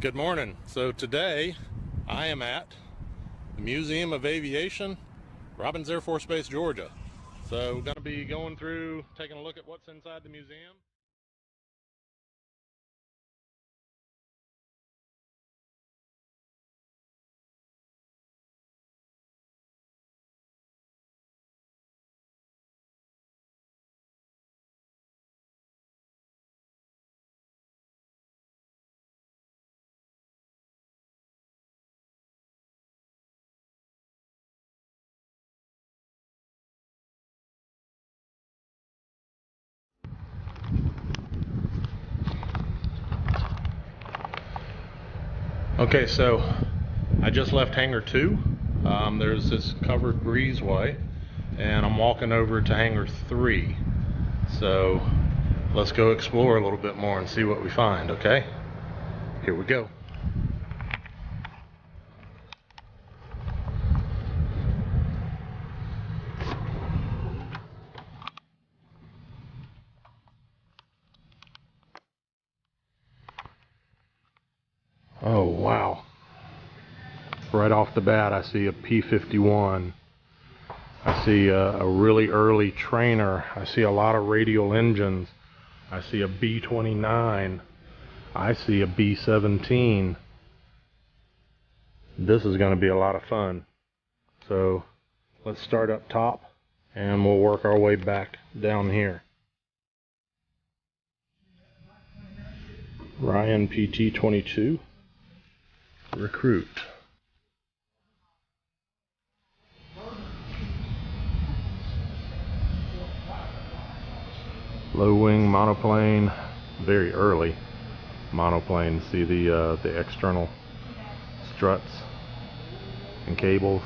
Good morning. So today I am at the Museum of Aviation, Robins Air Force Base, Georgia. So we're going to be going through, taking a look at what's inside the museum. Okay, so I just left Hangar 2. There's this covered breezeway, and I'm walking over to Hangar 3. So let's go explore a little bit more and see what we find, okay? Here we go. Oh, wow. Right off the bat, I see a P-51. I see a really early trainer. I see a lot of radial engines. I see a B-29. I see a B-17. This is going to be a lot of fun. So let's start up top and we'll work our way back down here. Ryan PT-22 Recruit. Low wing monoplane, very early monoplane. See the external struts and cables.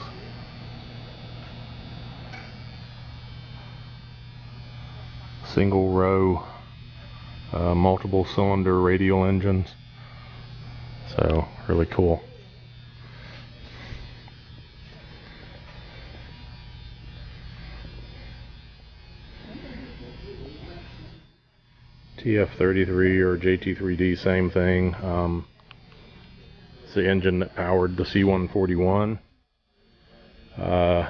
Single row, multiple cylinder radial engines. So really cool. TF-33 or JT3D, same thing. It's the engine that powered the C-141. The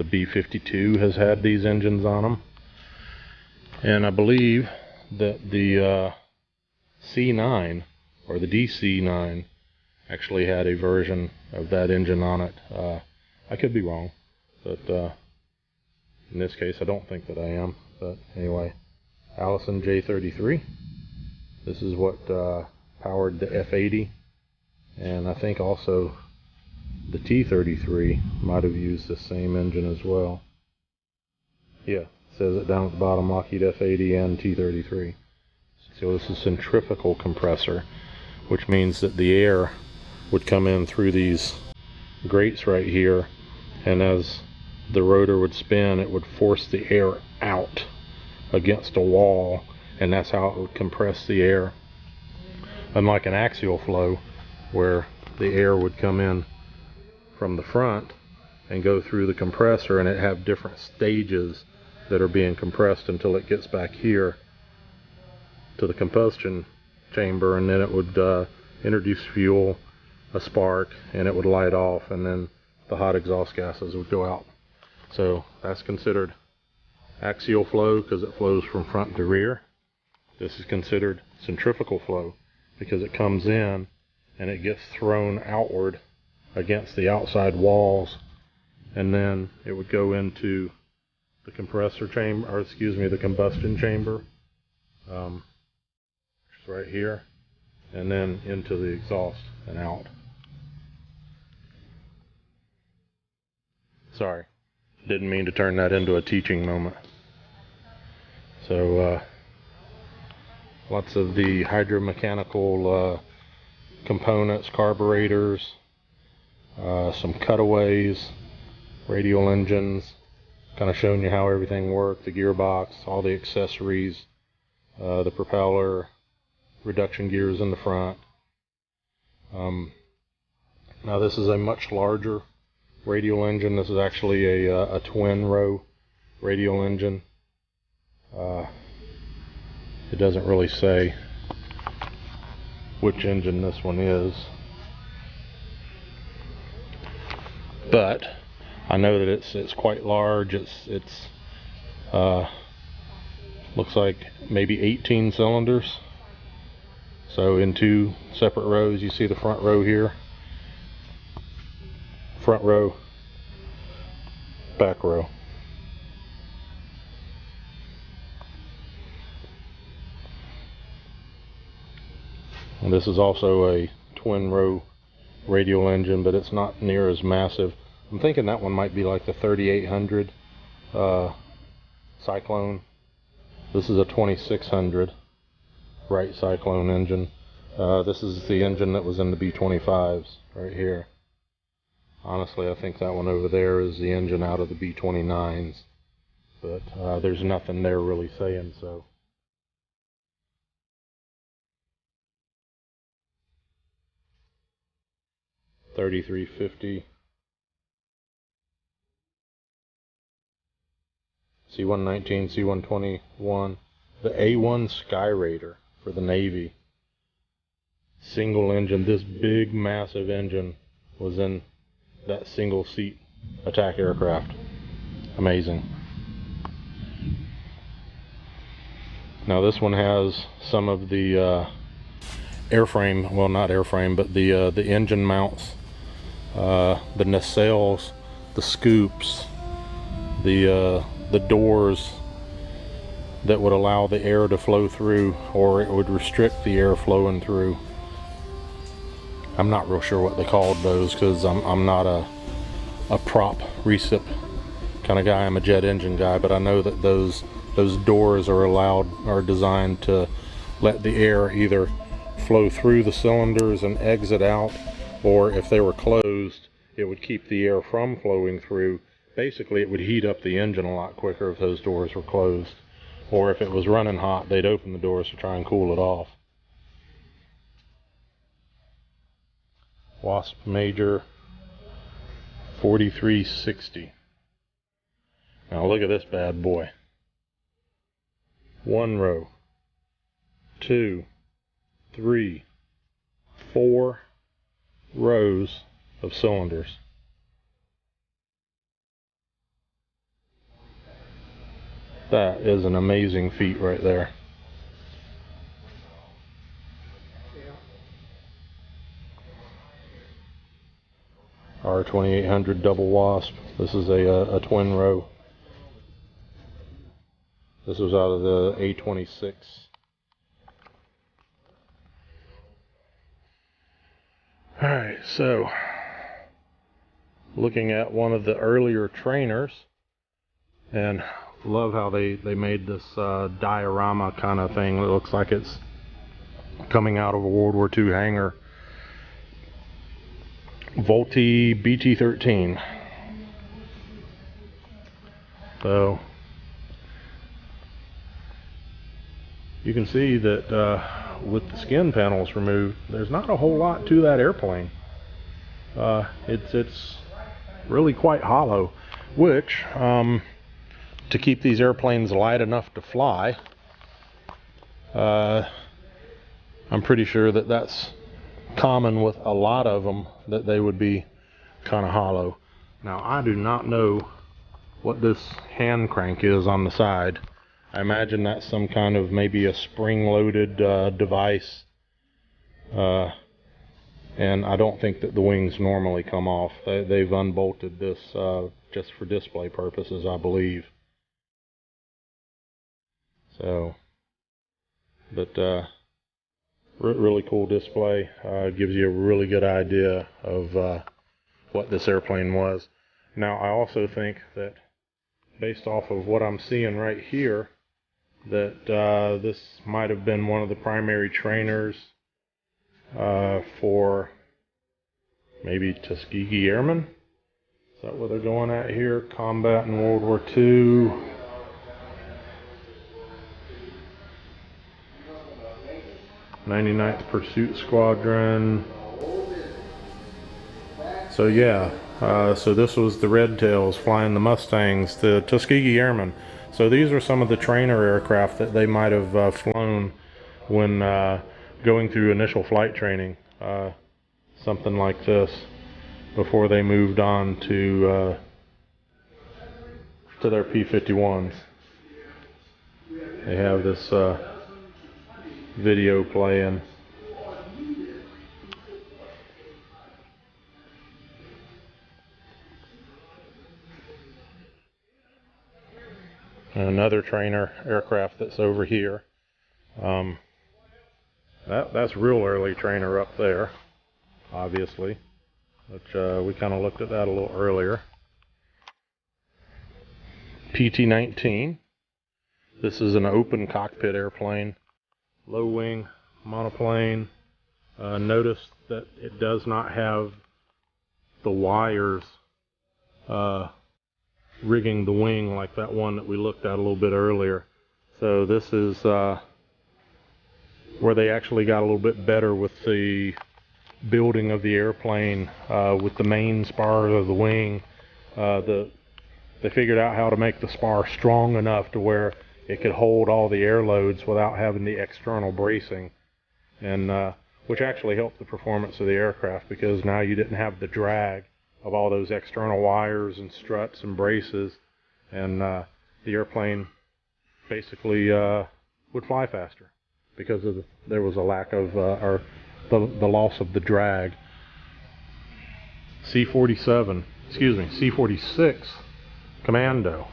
B-52 has had these engines on them. And I believe that the C-9 or the DC-9 actually had a version of that engine on it. I could be wrong, but in this case I don't think that I am. But anyway, Allison J-33. This is what powered the F-80, and I think also the T-33 might have used the same engine as well. Yeah, it says it down at the bottom, Lockheed F-80 and T-33. So this is centrifugal compressor, which means that the air would come in through these grates right here, and as the rotor would spin, it would force the air out against a wall, and that's how it would compress the air. Unlike an axial flow, where the air would come in from the front and go through the compressor, and it have different stages that are being compressed until it gets back here to the combustion chamber, and then it would introduce fuel, a spark, and it would light off, and then the hot exhaust gases would go out. So that's considered axial flow because it flows from front to rear. This is considered centrifugal flow because it comes in and it gets thrown outward against the outside walls, and then it would go into the compressor chamber, or excuse me, the combustion chamber, which is right here, and then into the exhaust and out. Sorry, didn't mean to turn that into a teaching moment. So lots of the hydromechanical components, carburetors, some cutaways, radial engines, kind of showing you how everything worked, the gearbox, all the accessories, the propeller, reduction gears in the front. Now this is a much larger radial engine. This is actually a twin row radial engine. It doesn't really say which engine this one is, but I know that it's quite large. It's looks like maybe 18 cylinders. So in 2 separate rows, you see the front row here, front row, back row. And this is also a twin row radial engine, but it's not near as massive. I'm thinking that one might be like the 3800 Cyclone. This is a 2600 Wright Cyclone engine. This is the engine that was in the B-25s right here. Honestly, I think that one over there is the engine out of the B-29s, but there's nothing there really saying so. $33.50. C-119, C-121, the A1 Sky Raider for the Navy. Single engine, this big massive engine was in that single seat attack aircraft. Amazing. Now this one has some of the airframe, well not airframe, but the engine mounts, the nacelles, the scoops, the doors that would allow the air to flow through, or it would restrict the air flowing through. I'm not real sure what they called those, because I'm not a prop recip kind of guy. I'm a jet engine guy, but I know that those doors are designed to let the air either flow through the cylinders and exit out, or if they were closed, it would keep the air from flowing through. Basically, it would heat up the engine a lot quicker if those doors were closed. Or if it was running hot, they'd open the doors to try and cool it off. Wasp Major 4360. Now look at this bad boy. 1 row, 2, 3, 4 rows of cylinders. That is an amazing feat right there. R2800 double Wasp. This is a twin row. This was out of the A26. Alright, so looking at one of the earlier trainers, and love how they made this diorama kind of thing. It looks like it's coming out of a World War II hangar. Vultee BT-13. So you can see that with the skin panels removed, there's not a whole lot to that airplane. It's really quite hollow, which to keep these airplanes light enough to fly, I'm pretty sure that that's common with a lot of them, that they would be kind of hollow. Now I do not know what this hand crank is on the side. I imagine that's some kind of maybe a spring-loaded device, and I don't think that the wings normally come off. They've unbolted this just for display purposes, I believe. So, but really cool display. Gives you a really good idea of what this airplane was. Now I also think that, based off of what I'm seeing right here, that this might have been one of the primary trainers for maybe Tuskegee Airmen. Is that what they're going at here? Combat in World War II. '99th Pursuit Squadron. So yeah, so this was the Red Tails flying the Mustangs, the Tuskegee Airmen. So these are some of the trainer aircraft that they might have flown when going through initial flight training, something like this, before they moved on to their P-51s. They have this video playing. Another trainer aircraft that's over here. That's real early trainer up there, obviously, which we kind of looked at that a little earlier. PT-19. This is an open cockpit airplane, low wing monoplane. Notice that it does not have the wires rigging the wing like that one that we looked at a little bit earlier. So this is where they actually got a little bit better with the building of the airplane, with the main spars of the wing. They figured out how to make the spar strong enough to where it could hold all the air loads without having the external bracing, and which actually helped the performance of the aircraft, because now you didn't have the drag of all those external wires and struts and braces, and the airplane basically would fly faster because there was a lack of or the loss of the drag. C-46 Commando,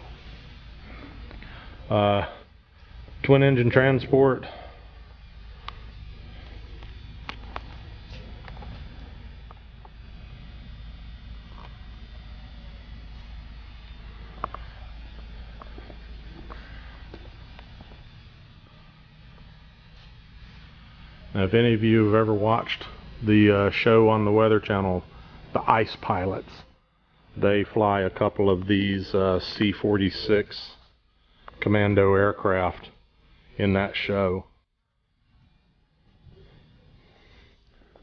twin engine transport. Now, if any of you have ever watched the show on the Weather Channel, The Ice Pilots, they fly a couple of these C-46 Commando aircraft in that show.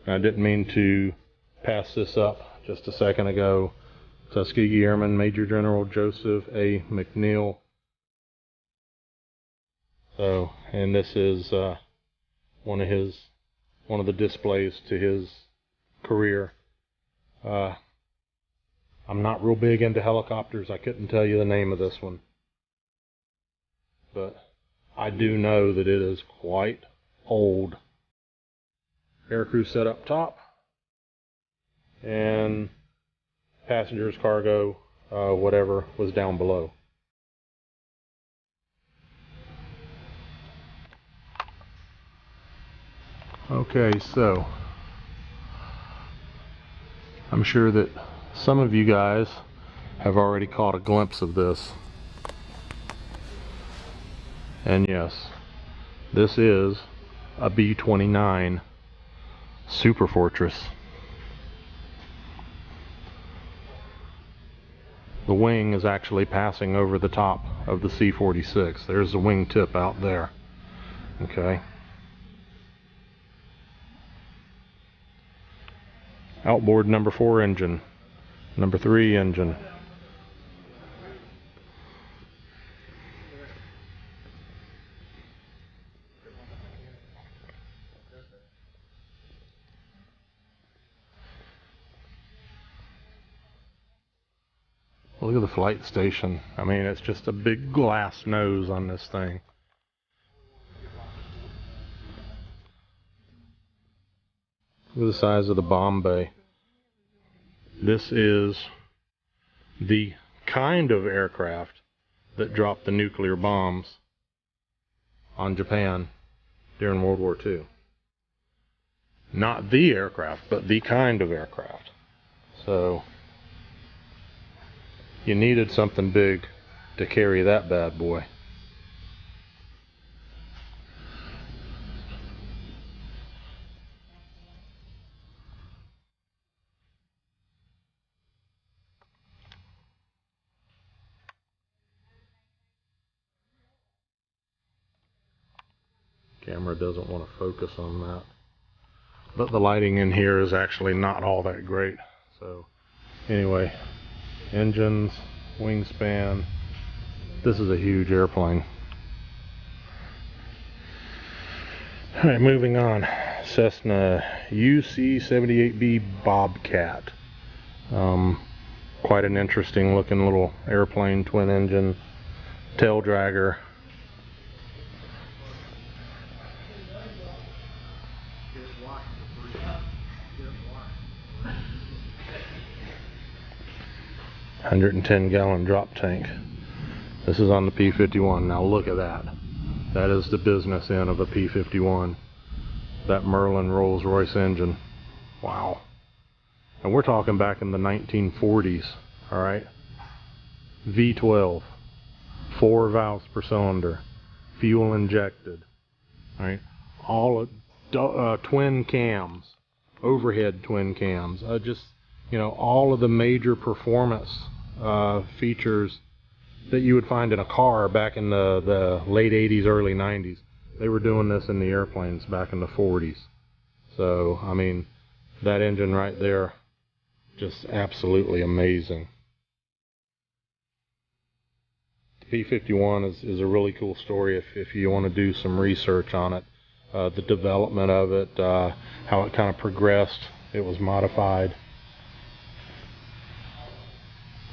I didn't mean to pass this up just a second ago. Tuskegee Airman Major General Joseph A. McNeil. So, and this is one of the displays to his career. I'm not real big into helicopters. I couldn't tell you the name of this one, but I do know that it is quite old. Aircrew set up top, and passengers, cargo, whatever was down below. Okay, so I'm sure that some of you guys have already caught a glimpse of this. And yes, this is a B-29 Super Fortress. The wing is actually passing over the top of the C-46. There's the wing tip out there. Okay. Outboard number 4 engine, number 3 engine. Look at the flight station. I mean, it's just a big glass nose on this thing. Look at the size of the bomb bay. This is the kind of aircraft that dropped the nuclear bombs on Japan during World War II. Not the aircraft, but the kind of aircraft. So you needed something big to carry that bad boy. Camera doesn't want to focus on that. But the lighting in here is actually not all that great. So anyway, engines, wingspan. This is a huge airplane. Alright, moving on. Cessna UC-78B Bobcat. Quite an interesting looking little airplane, twin engine, tail dragger. $110-gallon drop tank. This is on the P-51. Now look at that. That is the business end of a P-51. That Merlin Rolls-Royce engine. Wow. And we're talking back in the 1940s, alright? V12, 4 valves per cylinder, fuel injected, alright? All twin cams, overhead twin cams, just, you know, all of the major performance features that you would find in a car back in the late 80s, early 90s. They were doing this in the airplanes back in the 40s. So, I mean, that engine right there, just absolutely amazing. The P-51 is a really cool story if you want to do some research on it. The development of it, how it kind of progressed. It was modified,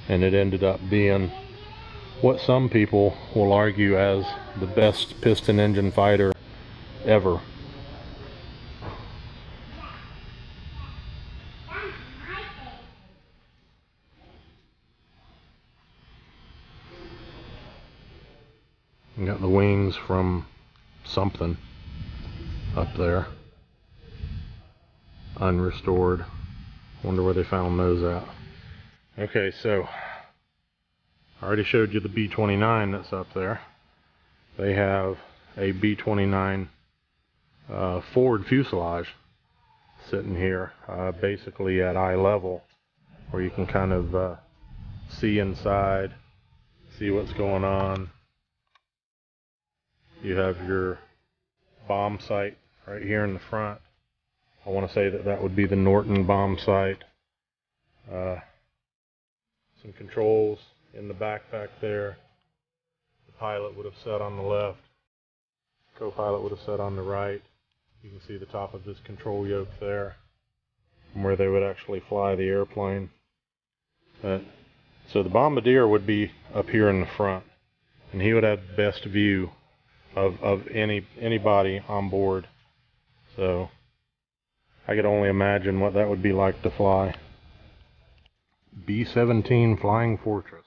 and it ended up being what some people will argue as the best piston engine fighter ever. You got the wings from something up there, unrestored. Wonder where they found those at. Okay, so I already showed you the B-29 that's up there. They have a B-29 forward fuselage sitting here, basically at eye level, where you can kind of see inside, see what's going on. You have your bomb sight right here in the front. I want to say that that would be the Norton bomb sight. Some controls in the backpack there. The pilot would have sat on the left. Co-pilot would have sat on the right. You can see the top of this control yoke there, from where they would actually fly the airplane. So the bombardier would be up here in the front, and he would have the best view of anybody on board. So I could only imagine what that would be like to fly. B-17 Flying Fortress.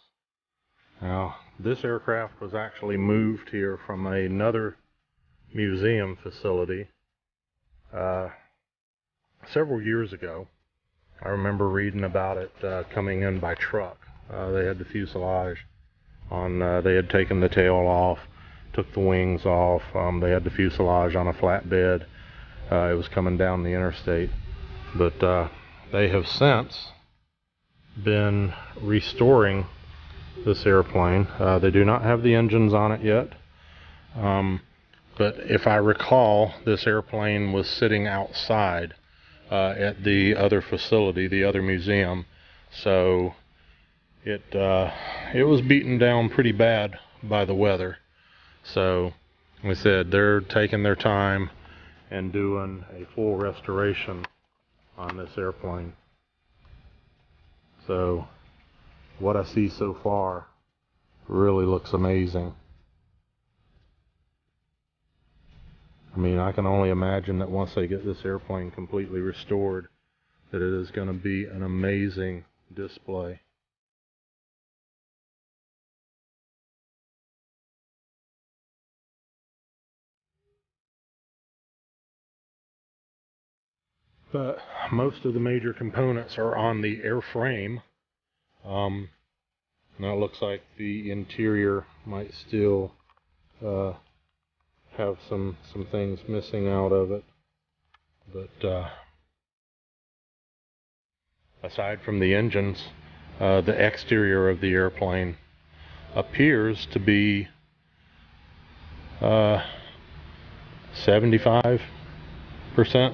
Now, this aircraft was actually moved here from another museum facility several years ago. I remember reading about it coming in by truck. They had the fuselage on, they had taken the tail off, took the wings off, they had the fuselage on a flatbed. It was coming down the interstate. But they have since been restoring this airplane. They do not have the engines on it yet. But if I recall, this airplane was sitting outside at the other facility, the other museum. So it was beaten down pretty bad by the weather. So, like I said, they're taking their time and doing a full restoration on this airplane. So, what I see so far really looks amazing. I mean, I can only imagine that once they get this airplane completely restored, that it is going to be an amazing display. But most of the major components are on the airframe. Now it looks like the interior might still have some things missing out of it. But aside from the engines, the exterior of the airplane appears to be 75%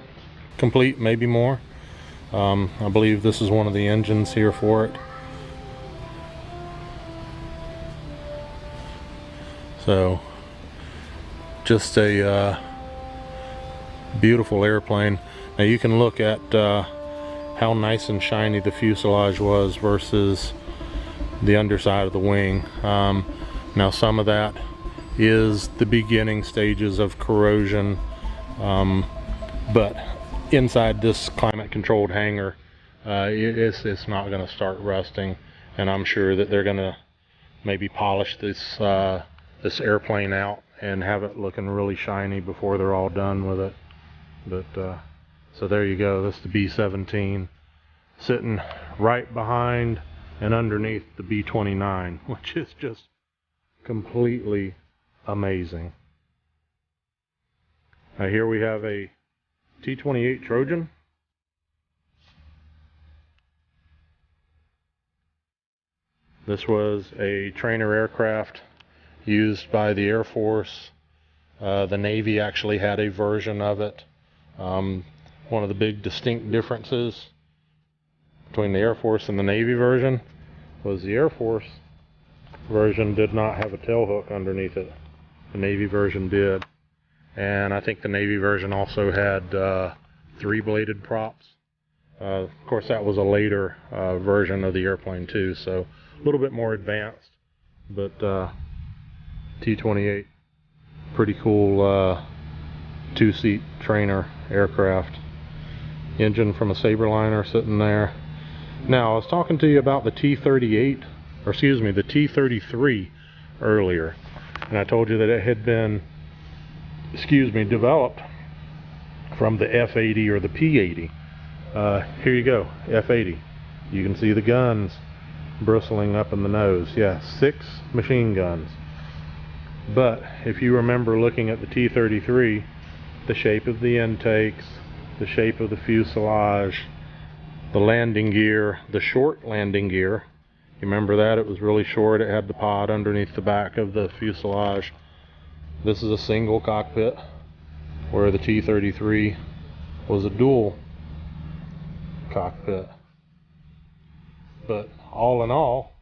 complete, maybe more. I believe this is one of the engines here for it. So just a Beautiful airplane. Now you can look at how nice and shiny the fuselage was versus the underside of the wing. Now some of that is the beginning stages of corrosion, but inside this climate controlled hangar, it's not going to start rusting, and I'm sure that they're going to maybe polish this this airplane out and have it looking really shiny before they're all done with it. But so there you go. That's the B-17 sitting right behind and underneath the B-29, which is just completely amazing. Now here we have a T-28 Trojan. This was a trainer aircraft used by the Air Force. The Navy actually had a version of it. One of the big distinct differences between the Air Force and the Navy version was the Air Force version did not have a tail hook underneath it. The Navy version did. And I think the Navy version also had 3-bladed props. Of course, that was a later version of the airplane too, so a little bit more advanced. But T-28, pretty cool 2-seat trainer aircraft. Engine from a Sabreliner sitting there. Now, I was talking to you about the T-38, or excuse me, the T-33 earlier, and I told you that it had been, developed from the F-80 or the P-80. Here you go, F-80. You can see the guns bristling up in the nose. Yeah, 6 machine guns. But if you remember looking at the T-33, the shape of the intakes, the shape of the fuselage, the landing gear, the short landing gear. You remember that? It was really short. It had the pod underneath the back of the fuselage. This is a single cockpit, where the T-33 was a dual cockpit. But all in all,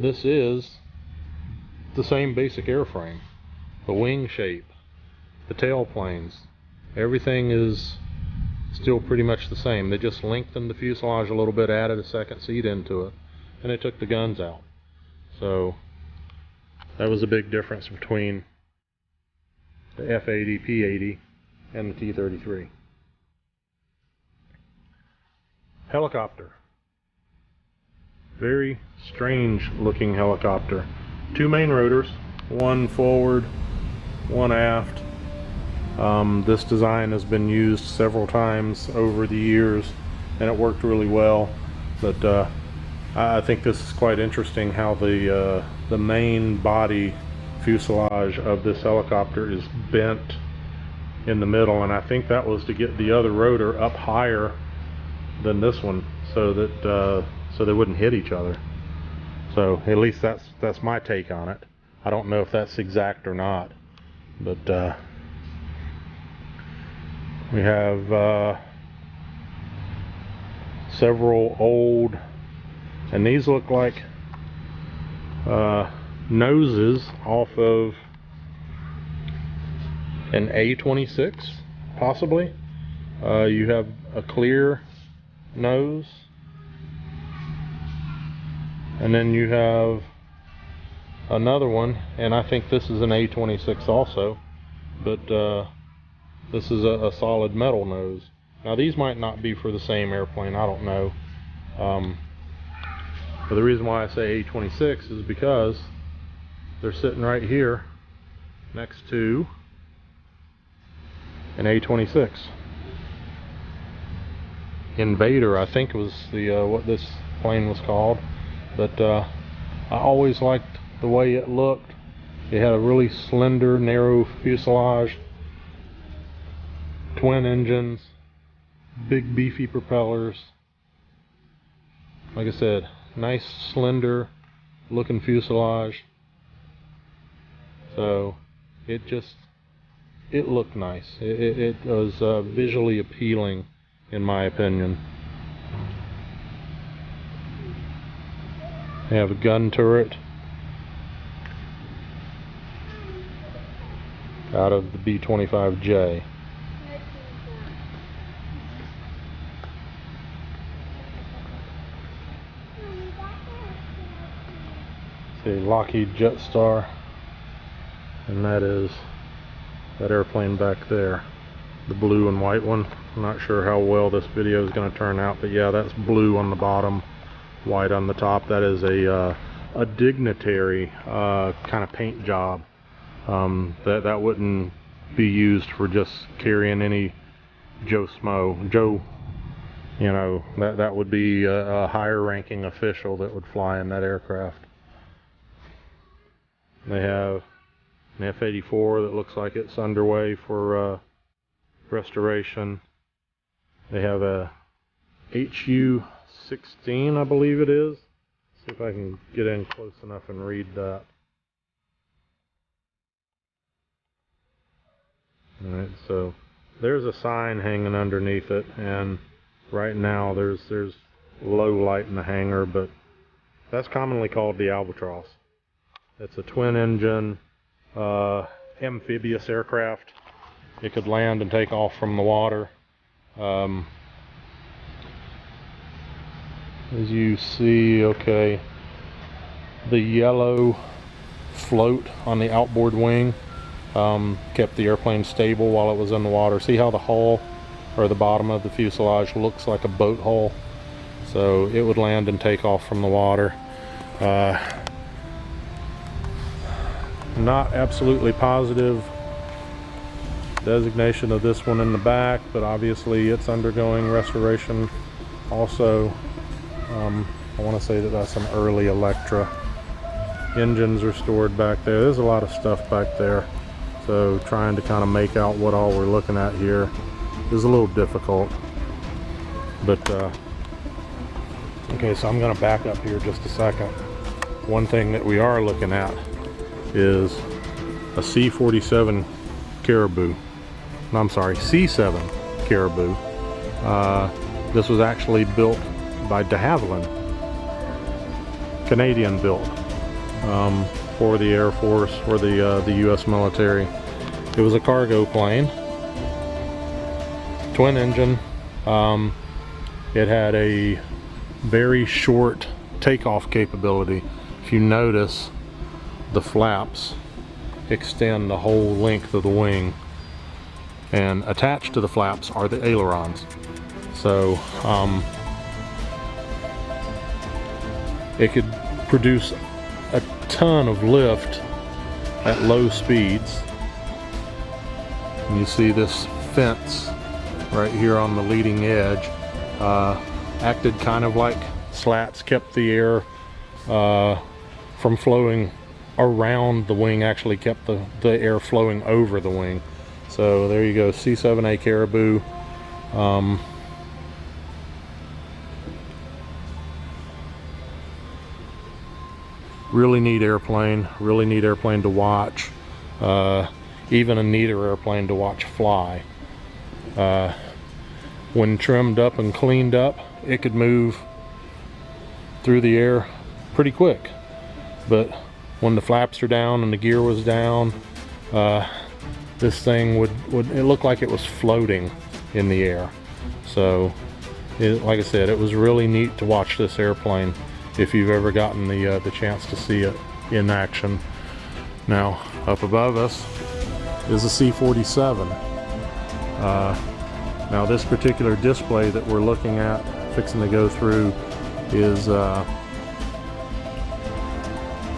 this is the same basic airframe. The wing shape, the tail planes, everything is still pretty much the same. They just lengthened the fuselage a little bit, added a second seat into it, and they took the guns out. So that was a big difference between the F-80, P-80, and the T-33. Helicopter. Very strange looking helicopter. 2 main rotors, one forward, one aft. This design has been used several times over the years, and it worked really well. But I think this is quite interesting how the main body fuselage of this helicopter is bent in the middle, and I think that was to get the other rotor up higher than this one, so that so they wouldn't hit each other. So at least that's my take on it. I don't know if that's exact or not, but we have several old, and these look like noses off of an A-26, possibly. You have a clear nose, and then you have another one, and I think this is an A-26 also, but this is a solid metal nose. Now these might not be for the same airplane, I don't know. But the reason why I say A-26 is because they're sitting right here next to an A-26. Invader, I think was the what this plane was called. But I always liked the way it looked. It had a really slender, narrow fuselage, twin engines, big beefy propellers. Like I said, nice slender looking fuselage. So it looked nice. It was visually appealing, in my opinion. They have a gun turret out of the B-25J. a Lockheed Jetstar, and that is that airplane back there, the blue and white one. I'm not sure how well this video is going to turn out, but yeah, that's blue on the bottom, white on the top. That is a dignitary kind of paint job. That wouldn't be used for just carrying any Joe Schmo. You know, that would be a higher ranking official that would fly in that aircraft. They have an F-84 that looks like it's underway for restoration. They have a HU-16, I believe it is. See if I can get in close enough and read that. Alright, so there's a sign hanging underneath it, and right now there's low light in the hangar, but that's commonly called the Albatross. It's a twin engine amphibious aircraft. It could land and take off from the water. As you see, okay, the yellow float on the outboard wing kept the airplane stable while it was in the water. See how the hull, or the bottom of the fuselage, looks like a boat hull? So it would land and take off from the water. Not absolutely positive designation of this one in the back, but obviously it's undergoing restoration also. I want to say that that's an early Electra. Engines are stored back there. There's a lot of stuff back there, so trying to kind of make out what all we're looking at here is a little difficult. But okay, so I'm going to back up here just a second. One thing that we are looking at is a C-47 Caribou. No, I'm sorry, C-7 Caribou. This was actually built by de Havilland, Canadian built, for the Air Force, for the U.S. military. It was a cargo plane, twin engine. It had a very short takeoff capability. If you notice, the flaps extend the whole length of the wing, and attached to the flaps are the ailerons. So it could produce a ton of lift at low speeds. And you see this fence right here on the leading edge acted kind of like slats, kept the air from flowing around the wing, actually kept the air flowing over the wing. So there you go, C-7A Caribou. Really neat airplane to watch. Even a neater airplane to watch fly. When trimmed up and cleaned up, it could move through the air pretty quick. But when the flaps are down and the gear was down, this thing it looked like it was floating in the air. So like I said, it was really neat to watch this airplane if you've ever gotten the chance to see it in action. Now up above us is a C-47. Now this particular display that we're looking at, fixing to go through, is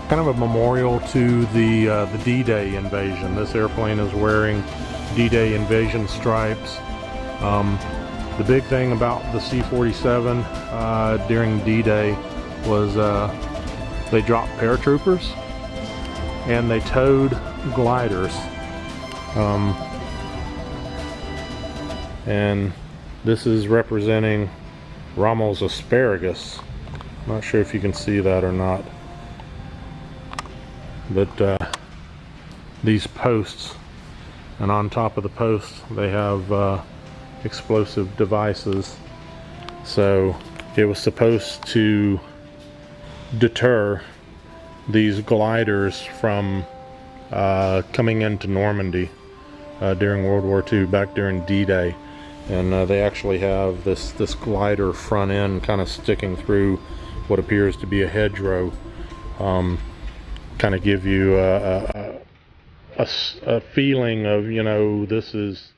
kind of a memorial to the D-Day invasion. This airplane is wearing D-Day invasion stripes. The big thing about the C-47 during D-Day was they dropped paratroopers and they towed gliders. And this is representing Rommel's asparagus. I'm not sure if you can see that or not. But these posts, and on top of the posts they have explosive devices. So it was supposed to deter these gliders from coming into Normandy during World War II, back during D-Day. And they actually have this glider front end kind of sticking through what appears to be a hedgerow. kind of give you a feeling of, you know, this is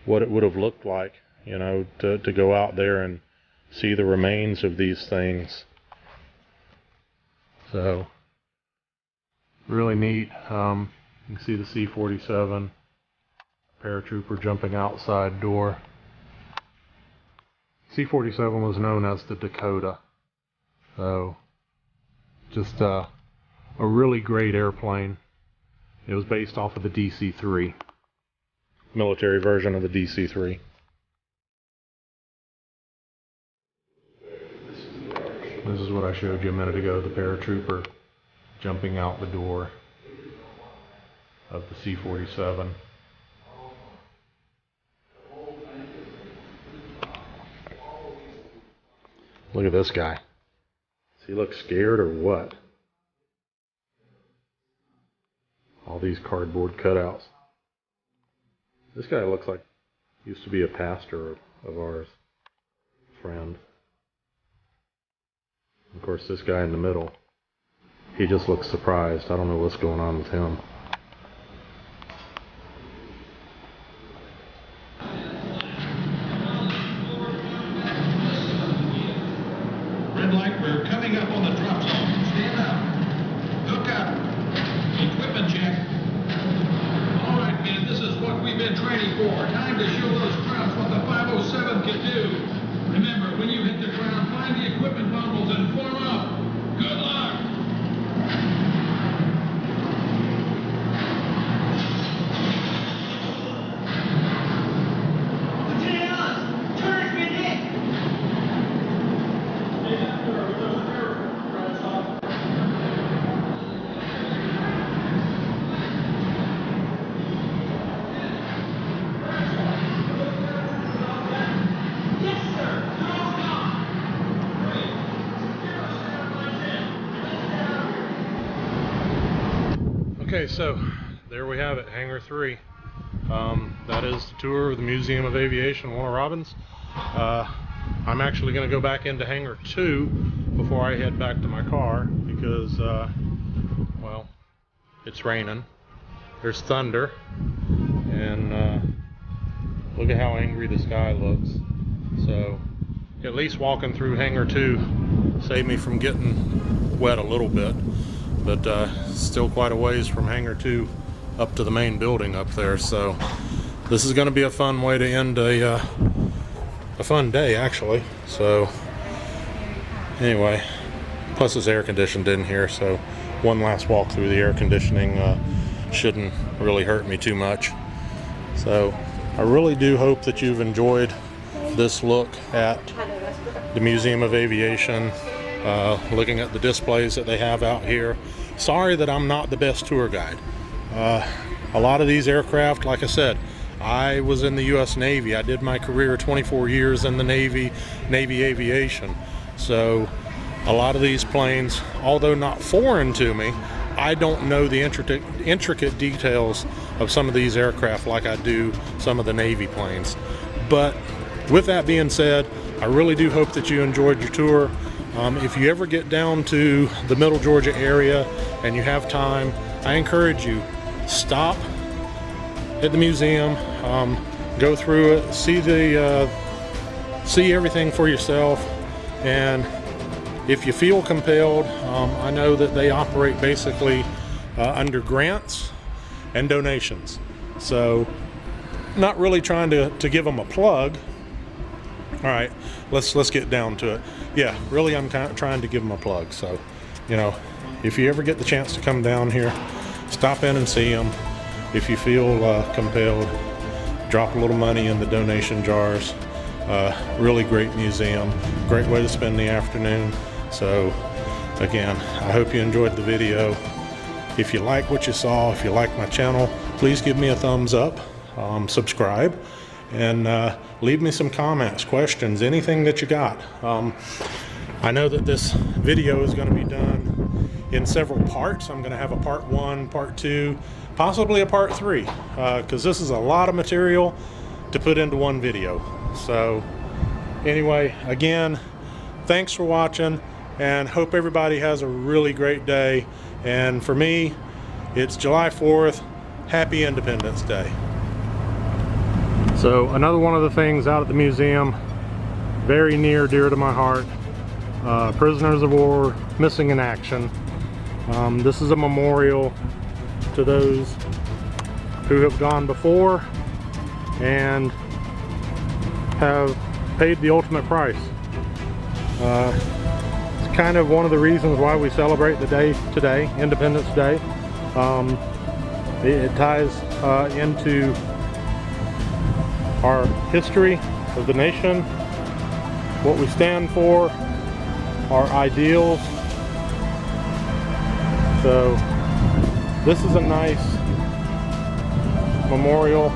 what it would have looked like, you know, to go out there and see the remains of these things. So really neat. You can see the C-47 paratrooper jumping outside door. C-47 was known as the Dakota. So just a really great airplane. It was based off of the DC-3, military version of the DC-3. This is what I showed you a minute ago, the paratrooper jumping out the door of the C-47. Look at this guy. Does he look scared or what? All these cardboard cutouts. This guy looks like he used to be a pastor of ours, friend. Of course, this guy in the middle, he just looks surprised. I don't know what's going on with him. Red light, we're coming up on the drop zone. Stand up. Look up. Equipment check. All right, men, this is what we've been training for. Time to show those crowds what the 507 can do. Remember, when you hit the ground, find the equipment bundles and form up. Good luck. Okay, so there we have it, Hangar 3. That is the tour of the Museum of Aviation, Warner Robins. I'm actually going to go back into Hangar 2 before I head back to my car because, well, it's raining. There's thunder, and look at how angry the sky looks. So, at least walking through Hangar 2 saved me from getting wet a little bit. But still quite a ways from Hangar 2 up to the main building up there. So this is going to be a fun way to end a fun day, actually. So anyway, plus it's air conditioned in here, so one last walk through the air conditioning shouldn't really hurt me too much. So I really do hope that you've enjoyed this look at the Museum of Aviation. Looking at the displays that they have out here. Sorry that I'm not the best tour guide. A lot of these aircraft, like I said, I was in the U.S. Navy. I did my career 24 years in the Navy aviation. So a lot of these planes, although not foreign to me, I don't know the intricate details of some of these aircraft like I do some of the Navy planes. But with that being said, I really do hope that you enjoyed your tour. If you ever get down to the Middle Georgia area and you have time, I encourage you, stop at the museum, go through it, see everything for yourself, and if you feel compelled, I know that they operate basically under grants and donations. So, not really trying to give them a plug. All right, let's get down to it. Yeah, really, I'm trying to give them a plug. So, you know, if you ever get the chance to come down here, stop in and see them. If you feel compelled, drop a little money in the donation jars. Really great museum, great way to spend the afternoon. So, again, I hope you enjoyed the video. If you like what you saw, if you like my channel, please give me a thumbs up, subscribe, and leave me some comments, questions, anything that you got. I know that this video is going to be done in several parts. I'm going to have a part 1, part 2, possibly a part 3, because this is a lot of material to put into one video. So anyway, again, thanks for watching, and hope everybody has a really great day, And for me, it's July 4th. Happy Independence Day. So another one of the things out at the museum, very near dear to my heart, prisoners of war missing in action. This is a memorial to those who have gone before and have paid the ultimate price. It's kind of one of the reasons why we celebrate the day today, Independence Day. It ties into our history of the nation, what we stand for, our ideals. So this is a nice memorial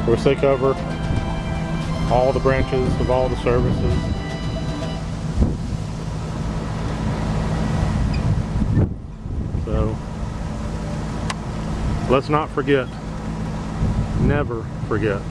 where they cover all the branches of all the services. So let's not forget, never forget.